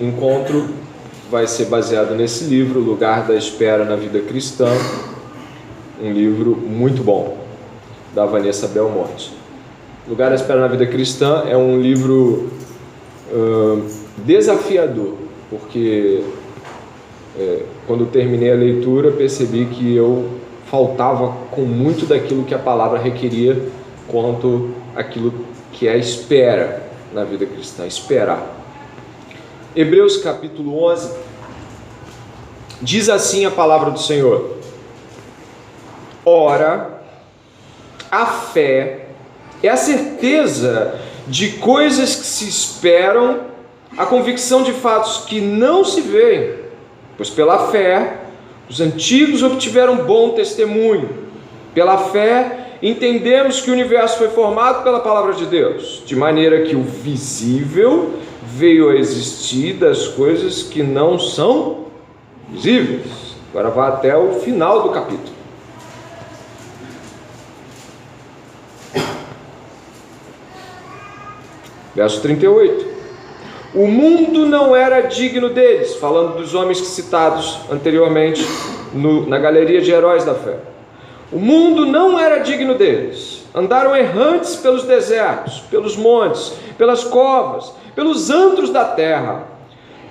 encontro vai ser baseado nesse livro, Lugar da Espera na Vida Cristã, um livro muito bom, da Vanessa Belmonte. Lugar da Espera na Vida Cristã é um livro desafiador, porque quando terminei a leitura percebi que eu faltava com muito daquilo que a palavra requeria quanto aquilo que é a espera na vida cristã, esperar. Hebreus capítulo 11 diz assim a palavra do Senhor: ora, a fé é a certeza de coisas que se esperam, a convicção de fatos que não se veem, pois pela fé os antigos obtiveram bom testemunho. Pela fé entendemos que o universo foi formado pela palavra de Deus, de maneira que o visível veio a existir das coisas que não são visíveis. Agora vai até o final do capítulo. Verso 38. O mundo não era digno deles, falando dos homens citados anteriormente na galeria de heróis da fé. O mundo não era digno deles. Andaram errantes pelos desertos, pelos montes, pelas covas, pelos antros da terra.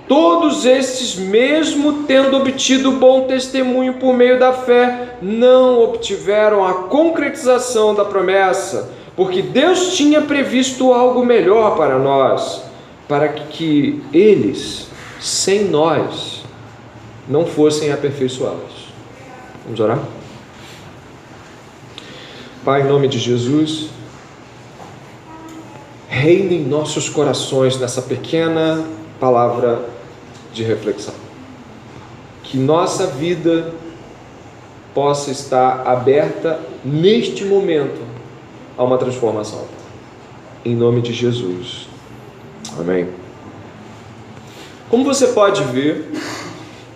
Todos estes, mesmo tendo obtido bom testemunho por meio da fé, não obtiveram a concretização da promessa, porque Deus tinha previsto algo melhor para nós, para que eles, sem nós, não fossem aperfeiçoados. Vamos orar? Pai, em nome de Jesus, reina em nossos corações nessa pequena palavra de reflexão. Que nossa vida possa estar aberta neste momento a uma transformação. Em nome de Jesus. Amém. Como você pode ver,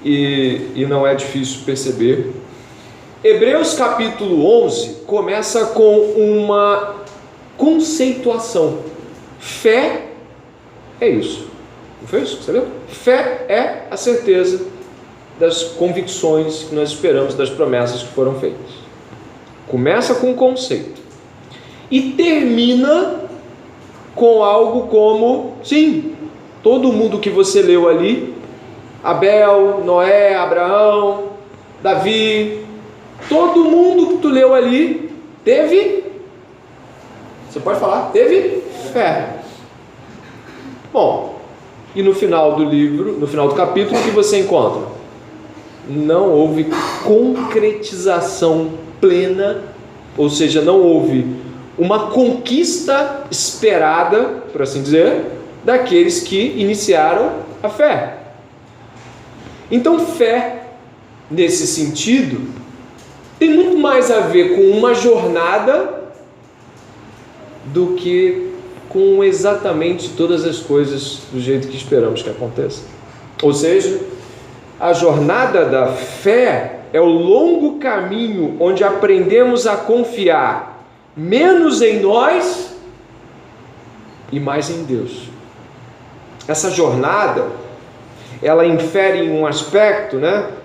e não é difícil perceber, Hebreus capítulo 11 começa com uma conceituação. Fé é isso. Não foi isso que você leu? Fé é a certeza das convicções que nós esperamos, das promessas que foram feitas. Começa com um conceito e termina com algo como, sim, todo mundo que você leu ali, Abel, Noé, Abraão, Davi, todo mundo que tu leu ali teve, você pode falar, teve fé. Bom, e no final do livro, no final do capítulo, o que você encontra? Não houve concretização plena, ou seja, não houve uma conquista esperada, por assim dizer, daqueles que iniciaram a fé. Então, fé, nesse sentido, tem muito mais a ver com uma jornada do que com exatamente todas as coisas do jeito que esperamos que aconteça. Ou seja, a jornada da fé é o longo caminho onde aprendemos a confiar menos em nós e mais em Deus. Essa jornada, ela infere em um aspecto,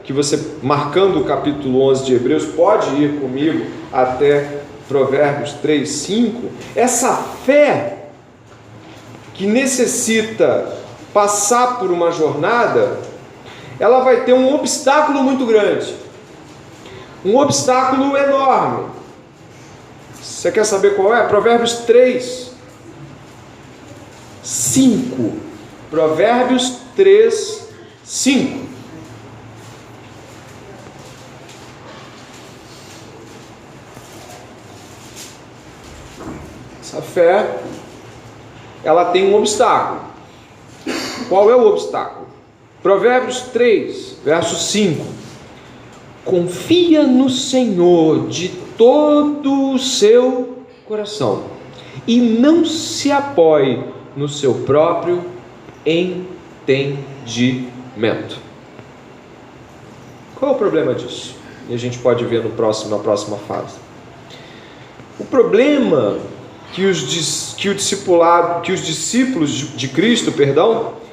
que você, marcando o capítulo 11 de Hebreus, pode ir comigo até Provérbios 3, 5. Essa fé que necessita passar por uma jornada, ela vai ter um obstáculo muito grande, um obstáculo enorme. Você quer saber qual é? Provérbios 3, 5. Provérbios 3, 5. Essa fé, ela tem um obstáculo. Qual é o obstáculo? Provérbios 3, verso 5. Confia no Senhor de todo o seu coração e não se apoie no seu próprio entendimento. Qual é o problema disso? E a gente pode ver na próxima fase. O problema que os discípulos de Cristo,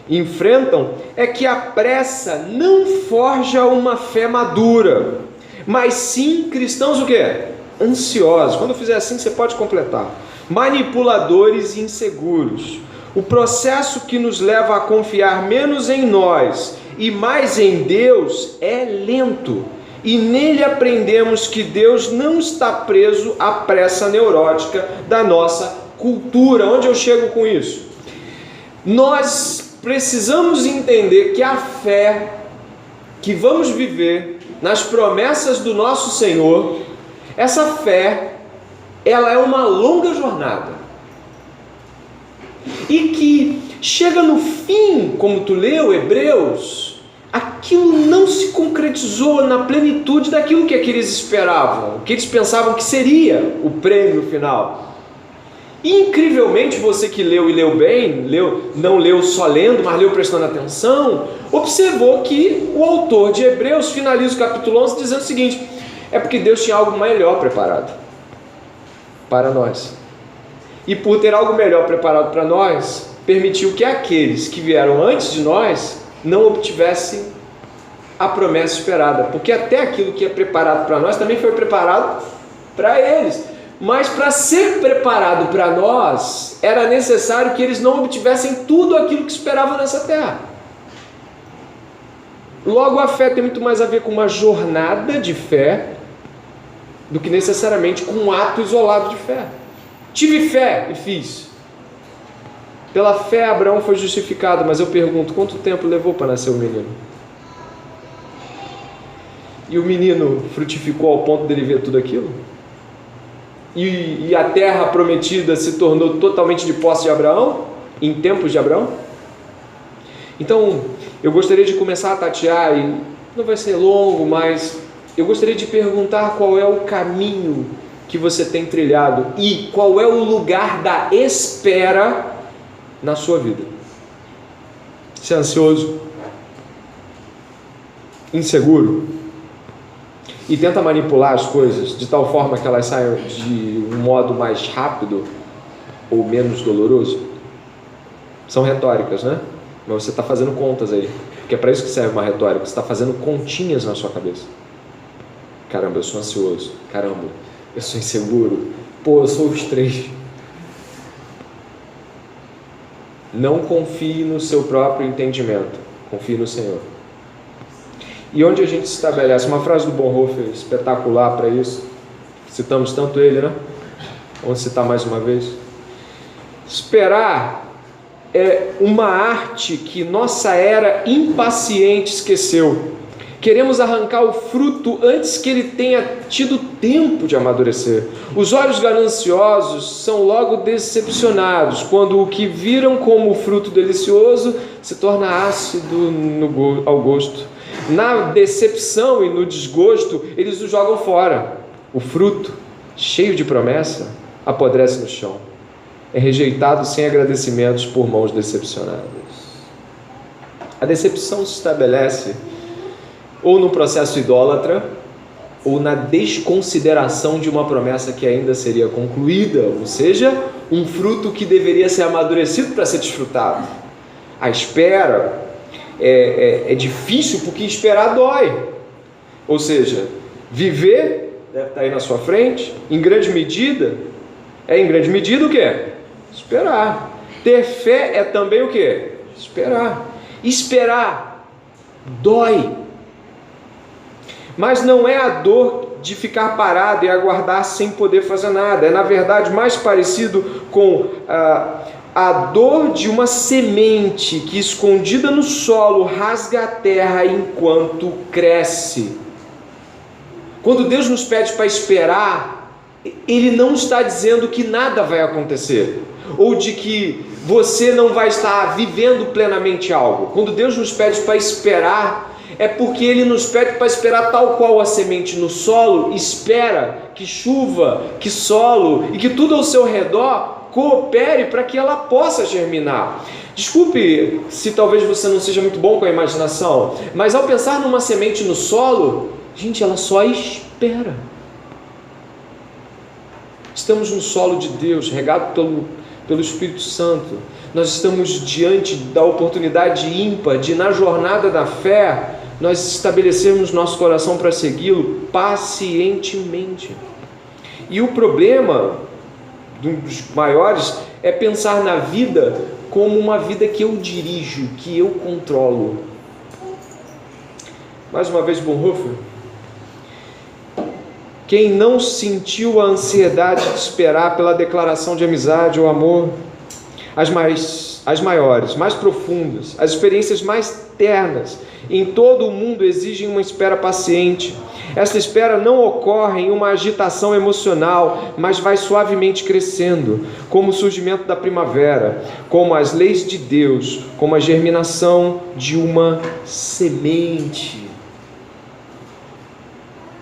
enfrentam é que a pressa não forja uma fé madura, mas sim cristãos o quê? Ansiosos. Quando eu fizer assim, você pode completar. Manipuladores e inseguros. O processo que nos leva a confiar menos em nós e mais em Deus é lento. E nele aprendemos que Deus não está preso à pressa neurótica da nossa cultura. Onde eu chego com isso? Nós precisamos entender que a fé que vamos viver nas promessas do nosso Senhor, essa fé, ela é uma longa jornada. E que chega no fim, como tu leu, Hebreus, aquilo não se concretizou na plenitude daquilo que eles esperavam, que eles pensavam que seria o prêmio final. E, incrivelmente, você que leu e leu bem, não leu só lendo, mas leu prestando atenção, observou que o autor de Hebreus finaliza o capítulo 11 dizendo o seguinte: é porque Deus tinha algo melhor preparado para nós. E por ter algo melhor preparado para nós, permitiu que aqueles que vieram antes de nós não obtivessem a promessa esperada, porque até aquilo que é preparado para nós também foi preparado para eles. Mas para ser preparado para nós, era necessário que eles não obtivessem tudo aquilo que esperavam nessa terra. Logo, a fé tem muito mais a ver com uma jornada de fé do que necessariamente com um ato isolado de fé. Tive fé e fiz. Pela fé Abraão foi justificado, mas eu pergunto, quanto tempo levou para nascer o menino? E o menino frutificou ao ponto dele ver tudo aquilo? E a terra prometida se tornou totalmente de posse de Abraão, em tempos de Abraão? Então, eu gostaria de começar a tatear, e não vai ser longo, mas eu gostaria de perguntar qual é o caminho que você tem trilhado e qual é o lugar da espera na sua vida. Você é ansioso? Inseguro? E tenta manipular as coisas de tal forma que elas saiam de um modo mais rápido ou menos doloroso? São retóricas, né? Mas você está fazendo contas aí, porque é para isso que serve uma retórica. Você está fazendo continhas na sua cabeça. Caramba, eu sou ansioso. Caramba, eu sou inseguro. Pô, eu sou os três. Não confie no seu próprio entendimento. Confie no Senhor. E onde a gente se estabelece? Uma frase do Bonhoeffer espetacular para isso. Citamos tanto ele, né? Vamos citar mais uma vez. Esperar é uma arte que nossa era impaciente esqueceu. Queremos arrancar o fruto antes que ele tenha tido tempo de amadurecer. Os olhos gananciosos são logo decepcionados quando o que viram como fruto delicioso se torna ácido ao gosto. Na decepção e no desgosto, eles o jogam fora. O fruto, cheio de promessa, apodrece no chão. É rejeitado sem agradecimentos por mãos decepcionadas. A decepção se estabelece ou no processo idólatra, ou na desconsideração de uma promessa que ainda seria concluída, ou seja, um fruto que deveria ser amadurecido para ser desfrutado. A espera é difícil porque esperar dói. Ou seja, viver deve estar aí na sua frente, em grande medida o quê? Esperar. Ter fé é também o quê? Esperar. Esperar dói. Mas não é a dor de ficar parado e aguardar sem poder fazer nada. É, na verdade, mais parecido com a dor de uma semente que, escondida no solo, rasga a terra enquanto cresce. Quando Deus nos pede para esperar, Ele não está dizendo que nada vai acontecer, ou de que você não vai estar vivendo plenamente algo. Quando Deus nos pede para esperar, é porque Ele nos pede para esperar tal qual a semente no solo espera que chuva, que solo e que tudo ao seu redor coopere para que ela possa germinar. Desculpe se talvez você não seja muito bom com a imaginação, mas ao pensar numa semente no solo, gente, ela só espera. Estamos no solo de Deus, regado pelo Espírito Santo. nós estamos diante da oportunidade ímpar de, na jornada da fé, nós estabelecermos nosso coração para segui-lo pacientemente. E o problema, um dos maiores, é pensar na vida como uma vida que eu dirijo, que eu controlo. Mais uma vez, Bonhoeffer. Quem não sentiu a ansiedade de esperar pela declaração de amizade ou amor, as maiores, mais profundas, as experiências mais ternas em todo o mundo exigem uma espera paciente. Esta espera não ocorre em uma agitação emocional, mas vai suavemente crescendo, como o surgimento da primavera, como as leis de Deus, como a germinação de uma semente.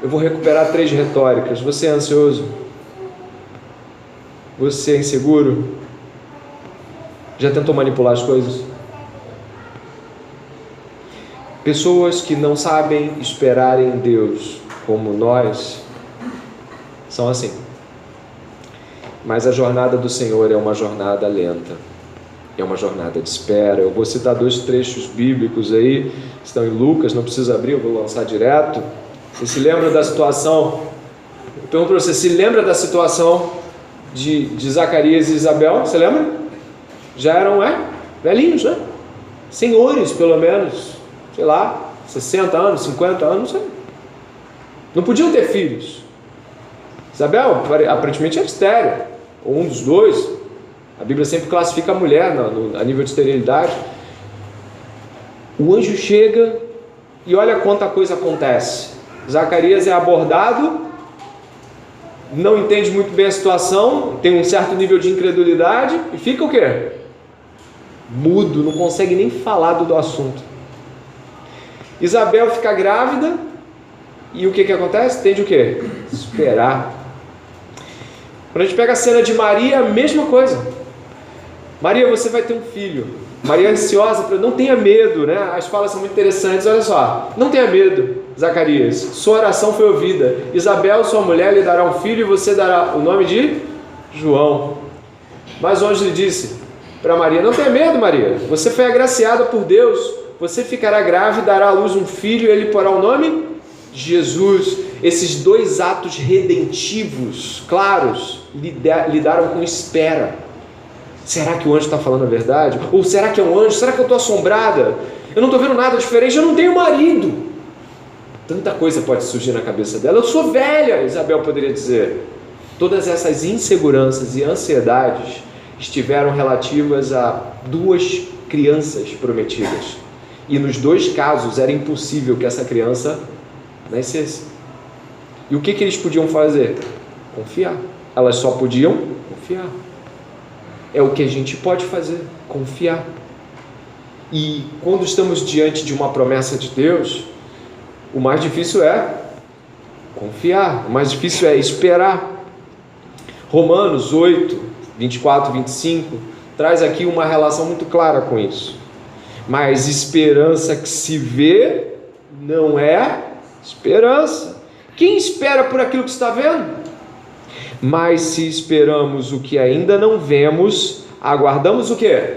Eu vou recuperar 3 retóricas. Você é ansioso? Você é inseguro? Já tentou manipular as coisas? Pessoas que não sabem esperar em Deus, como nós, são assim. Mas a jornada do Senhor é uma jornada lenta, é uma jornada de espera. Eu vou citar 2 trechos bíblicos aí, estão em Lucas, não precisa abrir, eu vou lançar direto. Você se lembra da situação? Eu pergunto para você, se lembra da situação de Zacarias e Isabel? Você lembra? Já eram velhinhos, né? Senhores, pelo menos, sei lá, 60 anos, 50 anos, não sei. Não podiam ter filhos. Isabel, aparentemente, era estéril, ou um dos dois. A Bíblia sempre classifica a mulher a nível de esterilidade. O anjo chega e olha quanta coisa acontece. Zacarias é abordado, não entende muito bem a situação, tem um certo nível de incredulidade e fica o quê? Mudo, não consegue nem falar do assunto. Isabel fica grávida e o que acontece? Tem de o quê? Esperar. Quando a gente pega a cena de Maria, a mesma coisa. Maria, você vai ter um filho. Maria é ansiosa, não tenha medo, né? As falas são muito interessantes, olha só. Não tenha medo, Zacarias, sua oração foi ouvida. Isabel, sua mulher, lhe dará um filho e você dará o nome de João. Mas o anjo lhe disse para Maria, não tenha medo, Maria, você foi agraciada por Deus, você ficará grávida e dará à luz um filho e ele porá o nome de Jesus. Esses 2 atos redentivos, claros, lidaram com espera. Será que o anjo está falando a verdade? Ou será que é um anjo? Será que eu estou assombrada? Eu não estou vendo nada diferente, eu não tenho marido. Tanta coisa pode surgir na cabeça dela. Eu sou velha, Isabel poderia dizer. Todas essas inseguranças e ansiedades estiveram relativas a 2 crianças prometidas. E nos 2 casos era impossível que essa criança nascesse. E o que eles podiam fazer? Confiar. Elas só podiam confiar. É o que a gente pode fazer, confiar. E quando estamos diante de uma promessa de Deus, o mais difícil é confiar, o mais difícil é esperar. Romanos 8, 24, 25, traz aqui uma relação muito clara com isso. Mas esperança que se vê não é esperança. Quem espera por aquilo que está vendo? Mas se esperamos o que ainda não vemos, aguardamos o quê?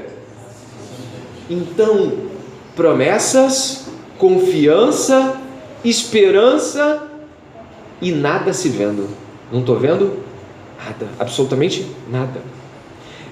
Então, promessas, confiança, esperança e nada se vendo. Não estou vendo nada, absolutamente nada.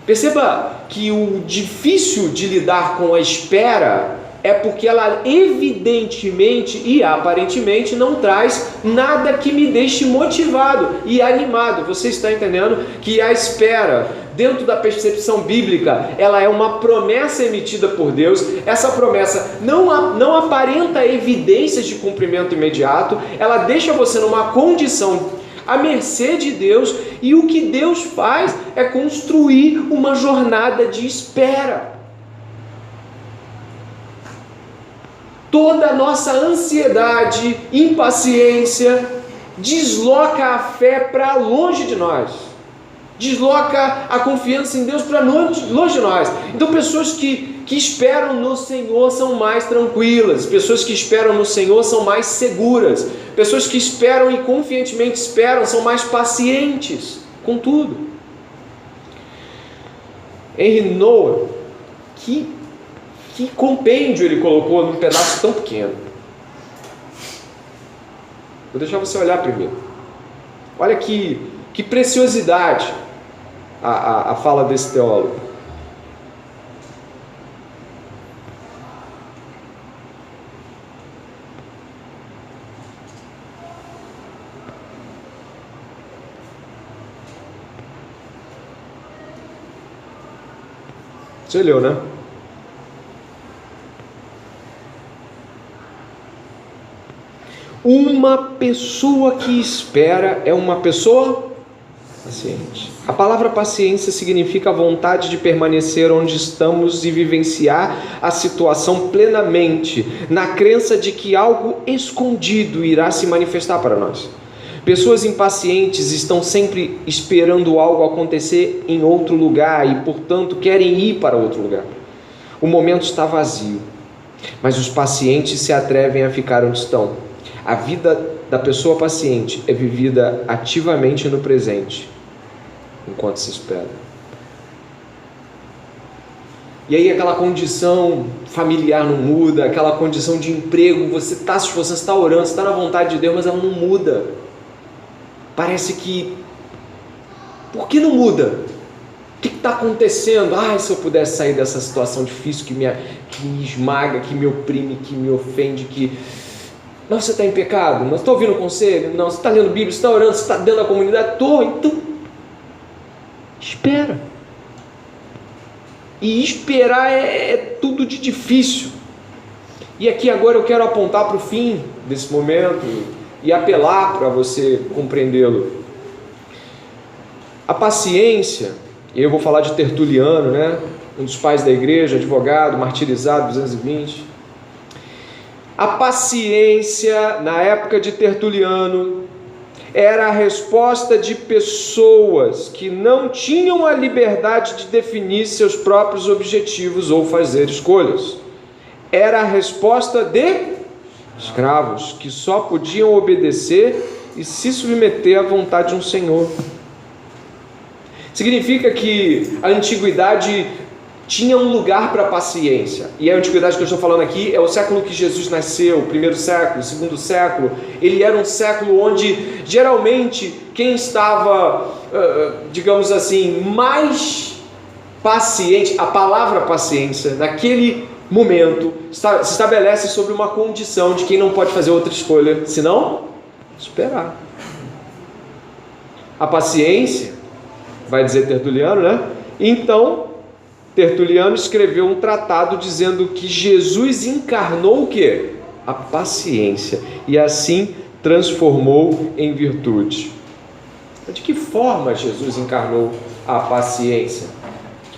Perceba que o difícil de lidar com a espera é porque ela evidentemente e aparentemente não traz nada que me deixe motivado e animado. Você está entendendo que a espera, dentro da percepção bíblica, ela é uma promessa emitida por Deus. Essa promessa não aparenta evidências de cumprimento imediato, ela deixa você numa condição à mercê de Deus, e o que Deus faz é construir uma jornada de espera. Toda a nossa ansiedade, impaciência, desloca a fé para longe de nós. Desloca a confiança em Deus para longe de nós. Então pessoas que esperam no Senhor são mais tranquilas. Pessoas que esperam no Senhor são mais seguras. Pessoas que esperam e confiantemente esperam são mais pacientes com tudo. Henry Nouwen, Que compêndio ele colocou num pedaço tão pequeno. Vou deixar você olhar primeiro. Olha que preciosidade a fala desse teólogo. Você leu, né? Uma pessoa que espera é uma pessoa paciente. A palavra paciência significa a vontade de permanecer onde estamos e vivenciar a situação plenamente, na crença de que algo escondido irá se manifestar para nós. Pessoas impacientes estão sempre esperando algo acontecer em outro lugar e, portanto, querem ir para outro lugar. O momento está vazio, mas os pacientes se atrevem a ficar onde estão. A vida da pessoa paciente é vivida ativamente no presente, enquanto se espera. E aí aquela condição familiar não muda, aquela condição de emprego, você está se esforçando, você está orando, você está na vontade de Deus, mas ela não muda. Parece que... Por que não muda? O que está acontecendo? Se eu pudesse sair dessa situação difícil que me esmaga, que me oprime, que me ofende, que... Não, você está em pecado? Não, você está ouvindo o conselho? Não, você está lendo Bíblia? Você está orando? Você está dentro da comunidade? Estou, então... Espera. E esperar é tudo de difícil. E aqui agora eu quero apontar para o fim desse momento e apelar para você compreendê-lo. A paciência, e eu vou falar de Tertuliano, né? Um dos pais da igreja, advogado, martirizado, 220. A paciência, na época de Tertuliano, era a resposta de pessoas que não tinham a liberdade de definir seus próprios objetivos ou fazer escolhas. Era a resposta de escravos que só podiam obedecer e se submeter à vontade de um senhor. Significa que a antiguidade tinha um lugar para a paciência. E a antiguidade que eu estou falando aqui é o século que Jesus nasceu, o primeiro século, o segundo século. Ele era um século onde geralmente quem estava, digamos assim, mais paciente, a palavra paciência, naquele momento, se estabelece sobre uma condição de quem não pode fazer outra escolha, senão esperar. A paciência, vai dizer Tertuliano, né? Então, Tertuliano escreveu um tratado dizendo que Jesus encarnou o quê? A paciência, e assim transformou em virtude. De que forma Jesus encarnou a paciência?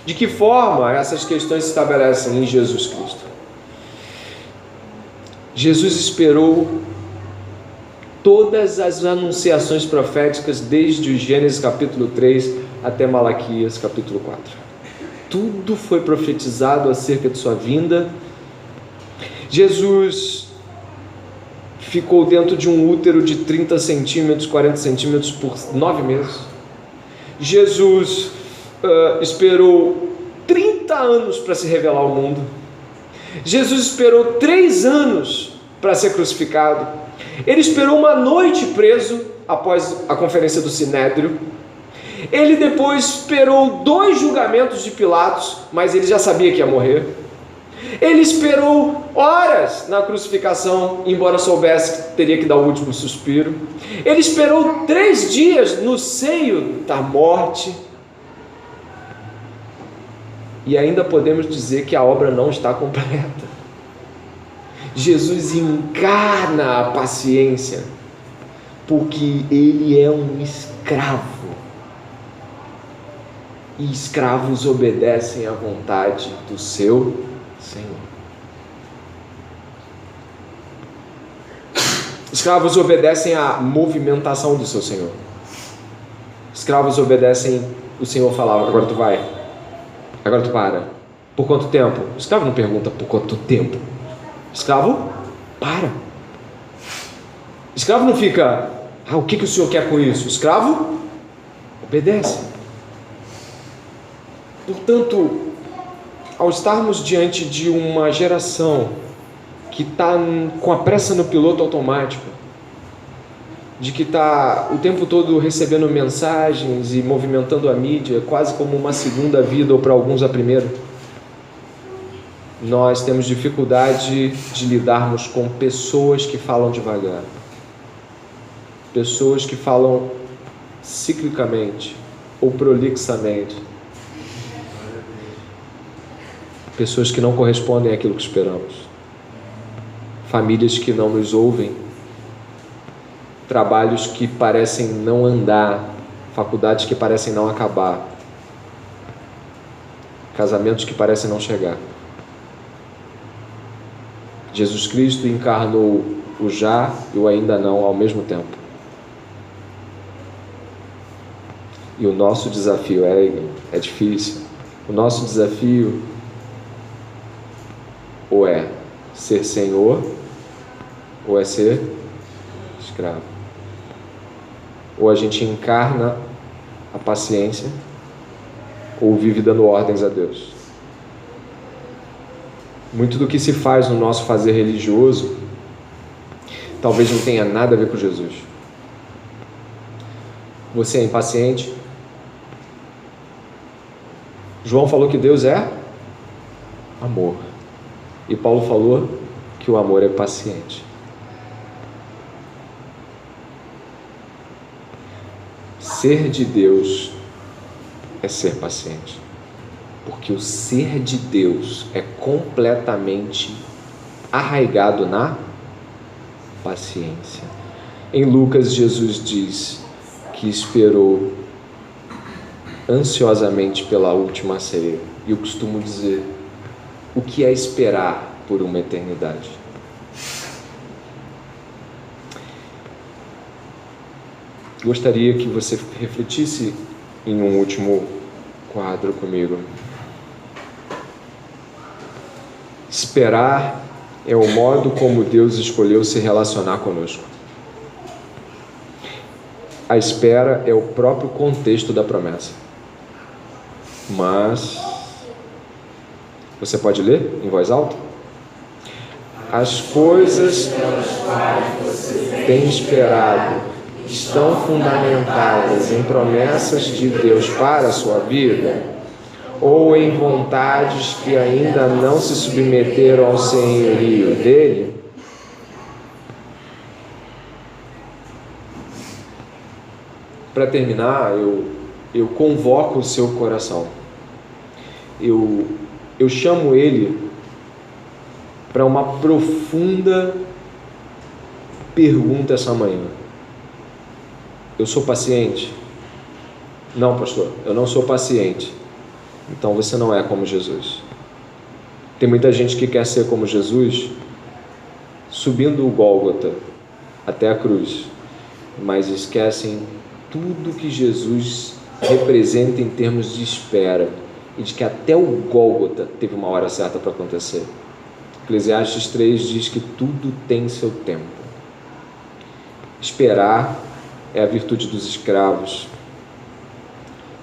De que forma essas questões se estabelecem em Jesus Cristo? Jesus esperou todas as anunciações proféticas desde o Gênesis capítulo 3 até Malaquias capítulo 4. Tudo foi profetizado acerca de sua vinda. Jesus ficou dentro de um útero de 30 centímetros, 40 centímetros por 9 meses. Jesus esperou 30 anos para se revelar ao mundo. Jesus esperou 3 anos para ser crucificado. Ele esperou uma noite preso após a conferência do Sinédrio. Ele depois esperou 2 julgamentos de Pilatos, mas ele já sabia que ia morrer. Ele esperou horas na crucificação, embora soubesse que teria que dar o último suspiro. Ele esperou 3 dias no seio da morte. E ainda podemos dizer que a obra não está completa. Jesus encarna a paciência, porque ele é um escravo. E escravos obedecem à vontade do seu Senhor. Escravos obedecem à movimentação do seu Senhor. Escravos obedecem, o Senhor falava, agora tu vai, agora tu para. Por quanto tempo? O escravo não pergunta por quanto tempo. Escravo, para. Escravo não fica, o que o Senhor quer com isso? Escravo, obedece. Portanto, ao estarmos diante de uma geração que está com a pressa no piloto automático, de que está o tempo todo recebendo mensagens e movimentando a mídia, quase como uma segunda vida, ou para alguns a primeira, nós temos dificuldade de lidarmos com pessoas que falam devagar, pessoas que falam ciclicamente ou prolixamente, pessoas que não correspondem àquilo que esperamos, famílias que não nos ouvem, trabalhos que parecem não andar, faculdades que parecem não acabar, casamentos que parecem não chegar. Jesus Cristo encarnou o já e o ainda não ao mesmo tempo. E o nosso desafio é difícil. O nosso desafio ou é ser senhor ou é ser escravo. Ou a gente encarna a paciência ou vive dando ordens a Deus. Muito do que se faz no nosso fazer religioso talvez não tenha nada a ver com Jesus. Você é impaciente? João falou que Deus é amor. E Paulo falou que o amor é paciente. Ser de Deus é ser paciente. Porque o ser de Deus é completamente arraigado na paciência. Em Lucas, Jesus diz que esperou ansiosamente pela última ceia. E eu costumo dizer, o que é esperar por uma eternidade? Gostaria que você refletisse em um último quadro comigo. Esperar é o modo como Deus escolheu se relacionar conosco. A espera é o próprio contexto da promessa. Mas você pode ler em voz alta? As coisas pelas quais você tem esperado estão fundamentadas em promessas de Deus para a sua vida? Ou em vontades que ainda não se submeteram ao senhorio dele? Para terminar, eu convoco o seu coração. Eu chamo ele para uma profunda pergunta essa manhã. Eu sou paciente? Não, pastor, eu não sou paciente. Então você não é como Jesus. Tem muita gente que quer ser como Jesus, subindo o Gólgota até a cruz, mas esquecem tudo que Jesus representa em termos de espera, e de que até o Gólgota teve uma hora certa para acontecer. Eclesiastes 3 diz que tudo tem seu tempo. Esperar é a virtude dos escravos.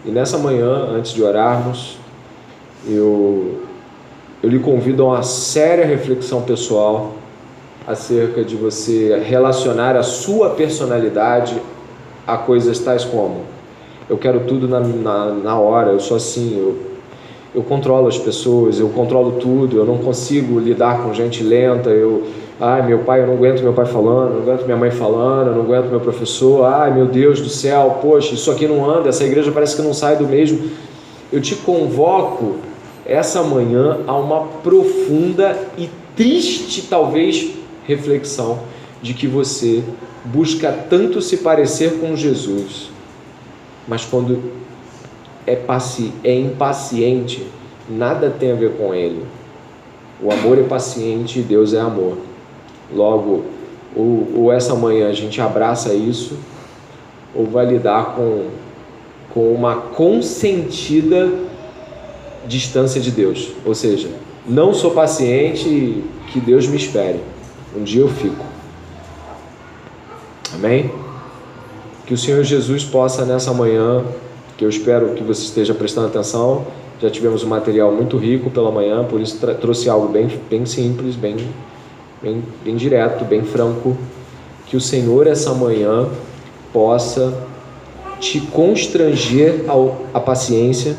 E nessa manhã, antes de orarmos, eu lhe convido a uma séria reflexão pessoal acerca de você relacionar a sua personalidade a coisas tais como: eu quero tudo na hora, eu sou assim, eu controlo as pessoas, eu controlo tudo, eu não consigo lidar com gente lenta, meu pai, eu não aguento meu pai falando, não aguento minha mãe falando, eu não aguento meu professor, meu Deus do céu, poxa, isso aqui não anda, essa igreja parece que não sai do mesmo. Eu te convoco essa manhã a uma profunda e triste, talvez, reflexão de que você busca tanto se parecer com Jesus, mas quando é impaciente, nada tem a ver com ele. O amor é paciente e Deus é amor. Logo, ou essa manhã a gente abraça isso, ou vai lidar com uma consentida distância de Deus. Ou seja, não sou paciente, que Deus me espere. Um dia eu fico. Amém? Que o Senhor Jesus possa nessa manhã, que eu espero que você esteja prestando atenção, Já tivemos um material muito rico pela manhã, por isso trouxe algo bem simples, bem direto, bem franco. Que o Senhor essa manhã possa te constranger a paciência,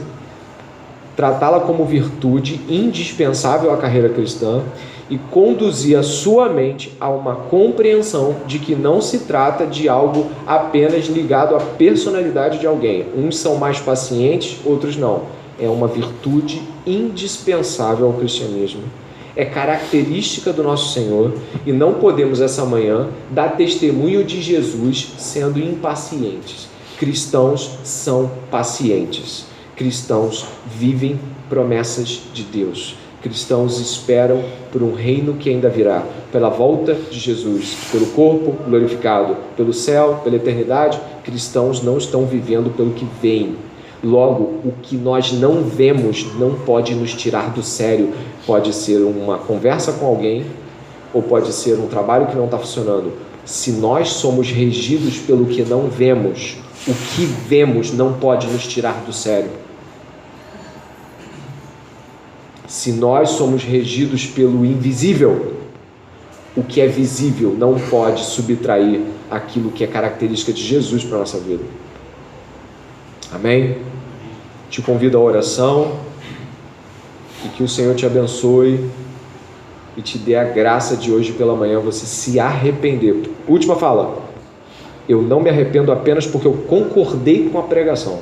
tratá-la como virtude indispensável à carreira cristã e conduzir a sua mente a uma compreensão de que não se trata de algo apenas ligado à personalidade de alguém. Uns são mais pacientes, outros não. É uma virtude indispensável ao cristianismo. É característica do nosso Senhor e não podemos essa manhã dar testemunho de Jesus sendo impacientes. Cristãos são pacientes. Cristãos vivem promessas de Deus. Cristãos esperam por um reino que ainda virá, pela volta de Jesus, pelo corpo glorificado, pelo céu, pela eternidade. Cristãos não estão vivendo pelo que vem. Logo, o que nós não vemos não pode nos tirar do sério. Pode ser uma conversa com alguém, ou pode ser um trabalho que não está funcionando. Se nós somos regidos pelo que não vemos, o que vemos não pode nos tirar do sério. Se nós somos regidos pelo invisível, o que é visível não pode subtrair aquilo que é característica de Jesus para a nossa vida. Amém? Te convido à oração e que o Senhor te abençoe e te dê a graça de hoje pela manhã você se arrepender. Última fala. Eu não me arrependo apenas porque eu concordei com a pregação.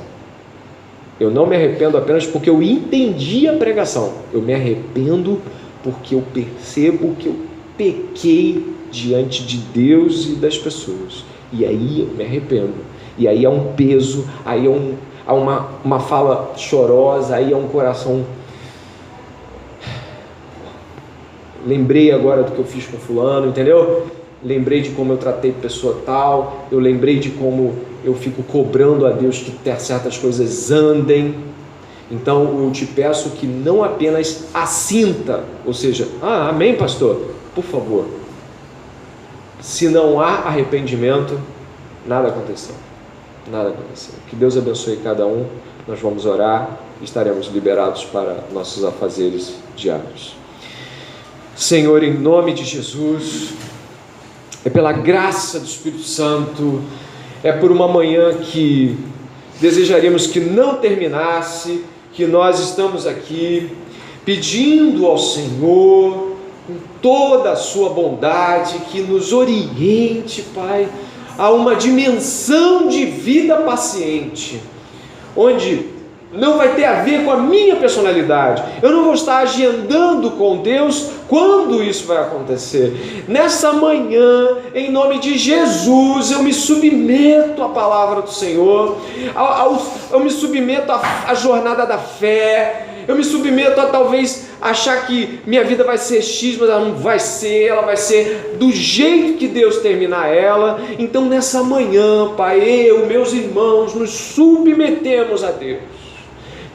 Eu não me arrependo apenas porque eu entendi a pregação. Eu me arrependo porque eu percebo que eu pequei diante de Deus e das pessoas. E aí eu me arrependo. E aí há um peso, aí há uma fala chorosa, aí há um coração... Lembrei agora do que eu fiz com fulano, entendeu? Lembrei de como eu tratei pessoa tal, eu lembrei de como eu fico cobrando a Deus que certas coisas andem. Então eu te peço que não apenas assinta, ou seja, amém, pastor? Por favor. Se não há arrependimento, nada aconteceu. Nada aconteceu. Que Deus abençoe cada um. Nós vamos orar e estaremos liberados para nossos afazeres diários. Senhor, em nome de Jesus, é pela graça do Espírito Santo, é por uma manhã que desejaríamos que não terminasse, que nós estamos aqui pedindo ao Senhor, com toda a sua bondade, que nos oriente, Pai, a uma dimensão de vida paciente, onde não vai ter a ver com a minha personalidade. Eu não vou estar agendando com Deus quando isso vai acontecer. Nessa manhã, em nome de Jesus, eu me submeto à palavra do Senhor, eu me submeto à jornada da fé, eu me submeto a talvez achar que minha vida vai ser X, mas ela não vai ser, ela vai ser do jeito que Deus terminar ela. Então nessa manhã, Pai, eu, meus irmãos, nos submetemos a Deus,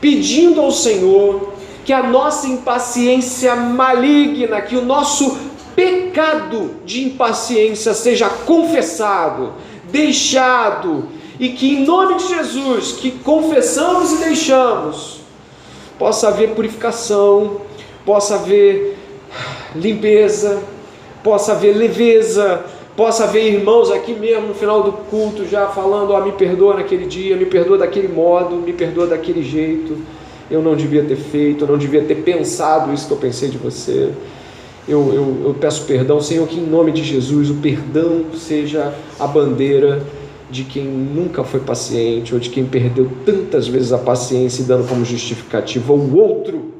pedindo ao Senhor que a nossa impaciência maligna, que o nosso pecado de impaciência seja confessado, deixado, e que em nome de Jesus, que confessamos e deixamos, possa haver purificação, possa haver limpeza, possa haver leveza, possa haver irmãos aqui mesmo no final do culto já falando, me perdoa naquele dia, me perdoa daquele modo, me perdoa daquele jeito, eu não devia ter feito, eu não devia ter pensado isso que eu pensei de você, eu peço perdão, Senhor, que em nome de Jesus o perdão seja a bandeira de quem nunca foi paciente, ou de quem perdeu tantas vezes a paciência e dando como justificativa o outro.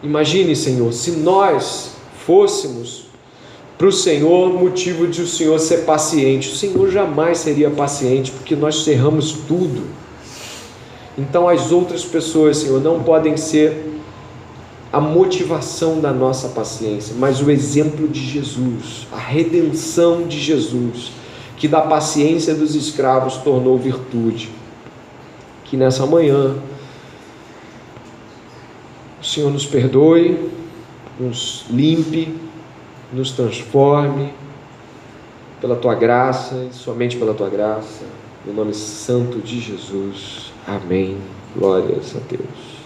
Imagine, Senhor, se nós fôssemos para o Senhor motivo de o Senhor ser paciente, o Senhor jamais seria paciente, porque nós erramos tudo. Então as outras pessoas, Senhor, não podem ser a motivação da nossa paciência, mas o exemplo de Jesus, a redenção de Jesus, que da paciência dos escravos tornou virtude. Que nessa manhã o Senhor nos perdoe, nos limpe, nos transforme pela Tua graça e somente pela Tua graça, no nome santo de Jesus. Amém. Glórias a Deus.